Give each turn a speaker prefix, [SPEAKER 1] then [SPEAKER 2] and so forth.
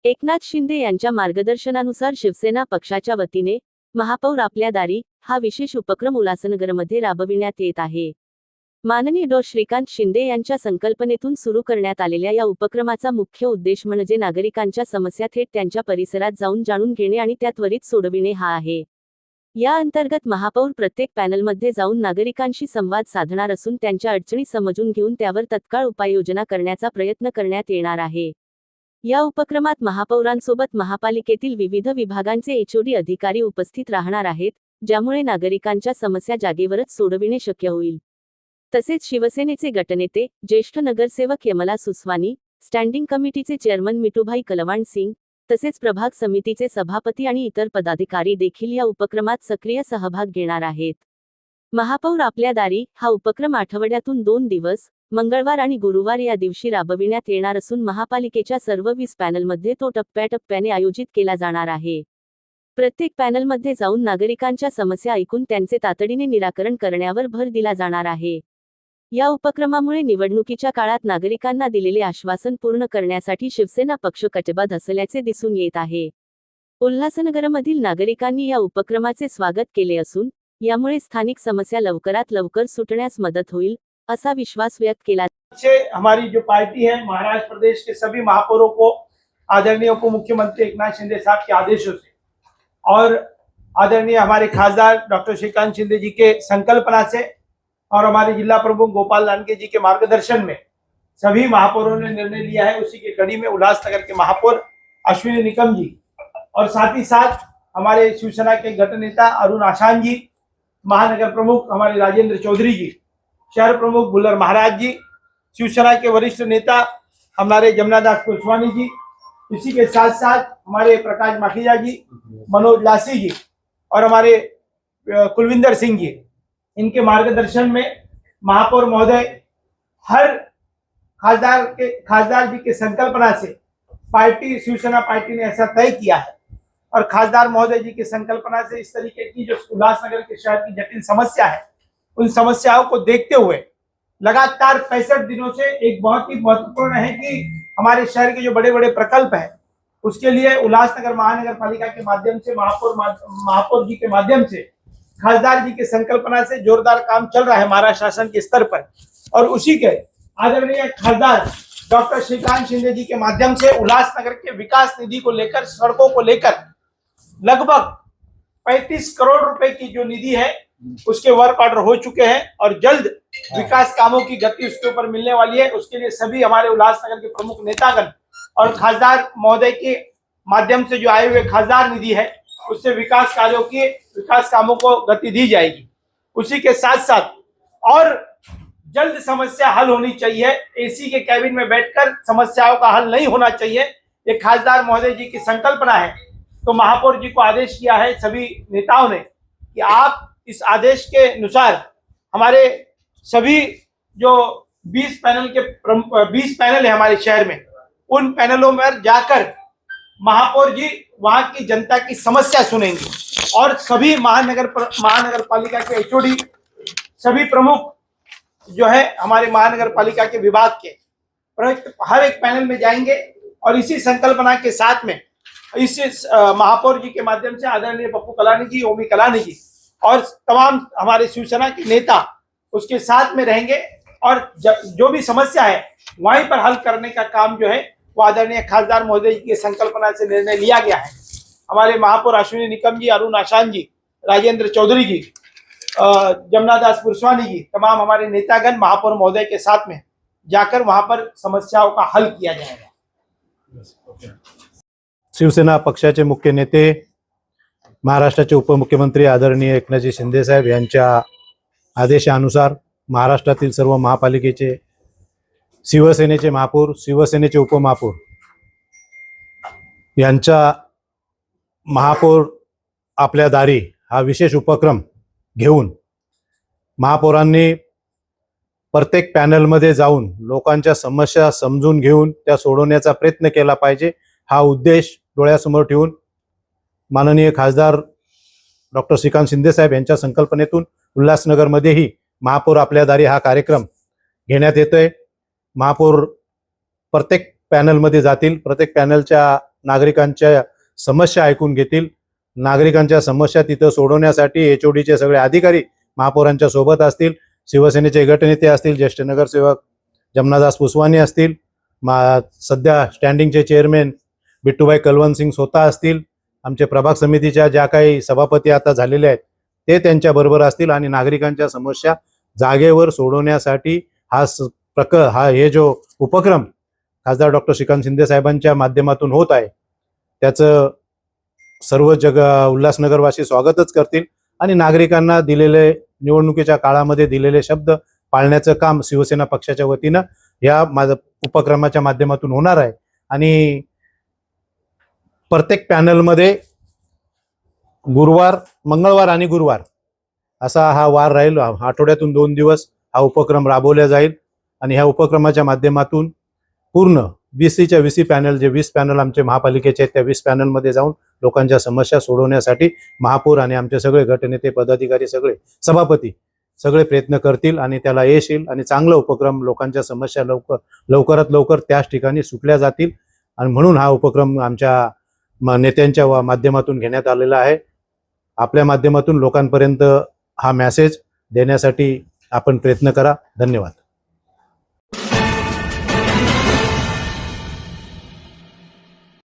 [SPEAKER 1] एकनाथ शिंदे यांच्या मार्गदर्शनानुसार शिवसेना पक्षाच्या वतीने महापौर आपल्या दारी हा विशेष उपक्रम उल्हासनगरमध्ये राबविण्यात येत आहे। माननीय डॉ. श्रीकांत शिंदे यांच्या संकल्पनेतून सुरू करण्यात आलेल्या या उपक्रमाचा मुख्य उद्देश म्हणजे नागरिकांच्या समस्या थेट त्यांच्या परिसरात जाऊन जाणून घेणे आणि त्या त्वरित सोडविणे हा आहे। या अंतर्गत महापौर प्रत्येक पॅनलमध्ये जाऊन नागरिकांशी संवाद साधणार असून त्यांच्या अडचणी समजून घेऊन त्यावर तत्काळ उपाययोजना करण्याचा प्रयत्न करण्यात येणार आहे। या उपक्रमात महापौरांसोबत महापालिकेतील विविध विभागांचे एचओडी अधिकारी उपस्थित राहणार आहेत, ज्यामुळे नागरिकांच्या समस्या जागेवरच सोडविणे शक्य होईल। तसेच शिवसेनेचे गटनेते, ज्येष्ठ नगरसेवक यमला सुसवानी, स्टँडिंग कमिटीचे चेअरमन मिठूभाई कलवाण सिंग, तसेच प्रभाग समितीचे सभापती आणि इतर पदाधिकारी देखील या उपक्रमात सक्रिय सहभाग घेणार आहेत। महापौर आपल्या दारी हा उपक्रम आठवड्यातून 2 दिवस, मंगळवार आणि गुरुवार या दिवशी राबविण्यात येणार असून महापालिकेच्या सर्व 20 पॅनलमध्ये तो टप्प्याटप्प्याने आयोजित केला जाणार आहे। प्रत्येक पॅनलमध्ये जाऊन नागरिकांच्या समस्या ऐकून त्यांचे तातडीने निराकरण करण्यावर भर दिला जाणार आहे। या उपक्रमामुळे निवडणुकीच्या काळात नागरिकांना दिलेले आश्वासन पूर्ण करण्यासाठी शिवसेना पक्ष कटिबद्ध असल्याचे दिसून येत आहे। उल्हासनगरमधील नागरिकांनी या उपक्रमाचे स्वागत केले असून यामुळे स्थानिक समस्या लवकरात लवकर सुटण्यास मदत होईल असा विश्वास व्यक्त केला।
[SPEAKER 2] हमारी जो पार्टी है महाराष्ट्र प्रदेश के सभी महापौरों को आदरणीय उप मुख्यमंत्री एकनाथ शिंदे साहब के आदेशों से और आदरणीय हमारे खासदार डॉक्टर श्रीकांत शिंदे जी के संकल्पना से और हमारे जिला प्रमुख गोपाल लानके जी के मार्गदर्शन में सभी महापौरों ने निर्णय लिया है। उसी के कड़ी में उल्लासनगर के महापौर अश्विनी निकम जी और साथ ही साथ हमारे शिवसेना के गट नेता अरुण आशान जी, महानगर प्रमुख हमारे राजेंद्र चौधरी जी, शहर प्रमुख बुल्लर महाराज जी, शिवसेना के वरिष्ठ नेता हमारे जमुनादास पुरस्वानी जी, इसी के साथ साथ हमारे प्रकाश माखीजा जी, मनोज लासी जी और हमारे कुलविंदर सिंह जी, इनके मार्गदर्शन में महापौर महोदय हर खासदार जी के संकल्पना से पार्टी शिवसेना पार्टी ने ऐसा तय किया है और खासदार महोदय जी की संकल्पना से इस तरीके की जो उल्लासनगर के शहर की जटिल समस्या है, उन समस्याओं को देखते हुए लगातार 65 दिनों से एक बहुत ही महत्वपूर्ण है कि हमारे शहर के जो बड़े बड़े प्रकल्प हैं उसके लिए उल्लासनगर महानगर पालिका के माध्यम से महापौर जी के माध्यम से खासदार जी के संकल्पना से जोरदार काम चल रहा है महाराष्ट्र शासन के स्तर पर। और उसी के आदरणीय खासदार डॉक्टर श्रीकांत शिंदे जी के माध्यम से उल्लासनगर के विकास निधि को लेकर, सड़कों को लेकर लगभग 35 करोड़ रुपए की जो निधि है उसके वर्क ऑर्डर हो चुके हैं और जल्द विकास कामों की गति उसके ऊपर मिलने वाली है। उसके लिए सभी हमारे उल्लासनगर के प्रमुख नेतागण और खासदार महोदय के माध्यम से जो आए हुए खासदार निधि है उससे विकास कार्यों की, विकास कामों को गति दी जाएगी। उसी के साथ साथ और जल्द समस्या हल होनी चाहिए। एसी के कैबिन में बैठकर समस्याओं का हल नहीं होना चाहिए, ये खासदार महोदय जी की संकल्पना है। तो महापौर जी को आदेश किया है सभी नेताओं ने कि आप इस आदेश के अनुसार हमारे सभी जो 20 पैनल है हमारे शहर में, उन पैनलों में जाकर महापौर जी वहां की जनता की समस्या सुनेंगे और सभी महानगर पालिका के एचओडी, सभी प्रमुख जो है हमारे महानगर पालिका के विभाग के हर एक पैनल में जाएंगे और इसी संकल्पना के साथ में इस महापौर जी के माध्यम से आदरणीय पप्पू कलानी जी, ओमी कलानी जी और तमाम हमारे शिवसेना के नेता उसके साथ में रहेंगे और जो भी समस्या है वहीं पर हल करने का काम जो है वो आदरणीय खासदार महोदय जी की संकल्पना से निर्णय लिया गया है। हमारे महापौर अश्विनी निकम जी, अरुण आशान जी, राजेंद्र चौधरी जी, जमुनादास पुरस्वानी जी, तमाम हमारे नेतागण महापौर महोदय के साथ में जाकर वहां पर समस्याओं का हल किया जाएगा।
[SPEAKER 3] शिवसेना पक्षाचे मुख्य नेते, महाराष्ट्राचे उपमुख्यमंत्री आदरणीय एकनाथजी शिंदे साहेब यांच्या आदेशानुसार महाराष्ट्रातील सर्व महापालिकेचे, शिवसेनेचे महापौर, शिवसेनेचे उपमहापौर यांचा महापौर आपल्या दारी हा विशेष उपक्रम घेऊन महापौरांनी प्रत्येक पॅनलमध्ये जाऊन लोकांच्या समस्या समजून घेऊन त्या सोडवण्याचा प्रयत्न केला पाहिजे, हा उद्देश डोळ्यासमोर ठेवून माननीय खासदार डॉक्टर श्रीकांत शिंदे साहेब यांच्या संकल्पनेतून उल्हासनगरमध्येही महापौर आपल्या दारी हा कार्यक्रम घेण्यात येतोय। महापौर प्रत्येक पॅनलमध्ये जातील, प्रत्येक पॅनलच्या नागरिकांच्या समस्या ऐकून घेतील. नागरिकांच्या समस्या तिथं सोडवण्यासाठी HODचे सगळे अधिकारी महापौरांच्या सोबत असतील. शिवसेनेचे गटनेते असतील, ज्येष्ठ नगरसेवक जमनादास पुसवानी असतील, सध्या स्टँडिंगचे चेअरमॅन बिट्टूभाई कलवंत सिंग स्वतः असतील. आमचे प्रभाग समितीच्या ज्या काही सभापती आता झालेले आहेत ते त्यांच्याबरोबर असतील आणि नागरिकांच्या समस्या जागेवर सोडवण्यासाठी हे जो उपक्रम खासदार डॉक्टर श्रीकांत शिंदे साहेबांच्या माध्यमातून होत आहे त्याचं सर्व उल्हासनगरवासी स्वागतच करतील आणि नागरिकांना दिलेले निवडणुकीच्या काळामध्ये दिलेले शब्द पाळण्याचं काम शिवसेना पक्षाच्या वतीनं या उपक्रमाच्या माध्यमातून होणार आहे. आणि प्रत्येक पॅनलमध्ये मंगळवार आणि गुरुवार असा हा वार राहील. आठवड्यातून 2 दिवस हा उपक्रम राबवला जाईल आणि ह्या उपक्रमाच्या माध्यमातून पूर्ण VCच्या VC पॅनल, जे 20 पॅनल आमचे महापालिकेचे आहेत, त्या 20 पॅनलमध्ये जाऊन लोकांच्या समस्या सोडवण्यासाठी महापौर आणि आमचे सगळे गटनेते, पदाधिकारी, सगळे सभापती सगळे प्रयत्न करतील आणि त्याला यश येईल आणि चांगला उपक्रम, लोकांच्या समस्या लवकरात लवकर त्याच ठिकाणी सुटल्या जातील. आणि म्हणून हा उपक्रम आमच्या नेत्यांच्या माध्यमातून घेण्यात आलेला आहे. आपल्या माध्यमातून लोकांपर्यंत हा मेसेज देण्यासाठी आपण प्रयत्न करा. धन्यवाद.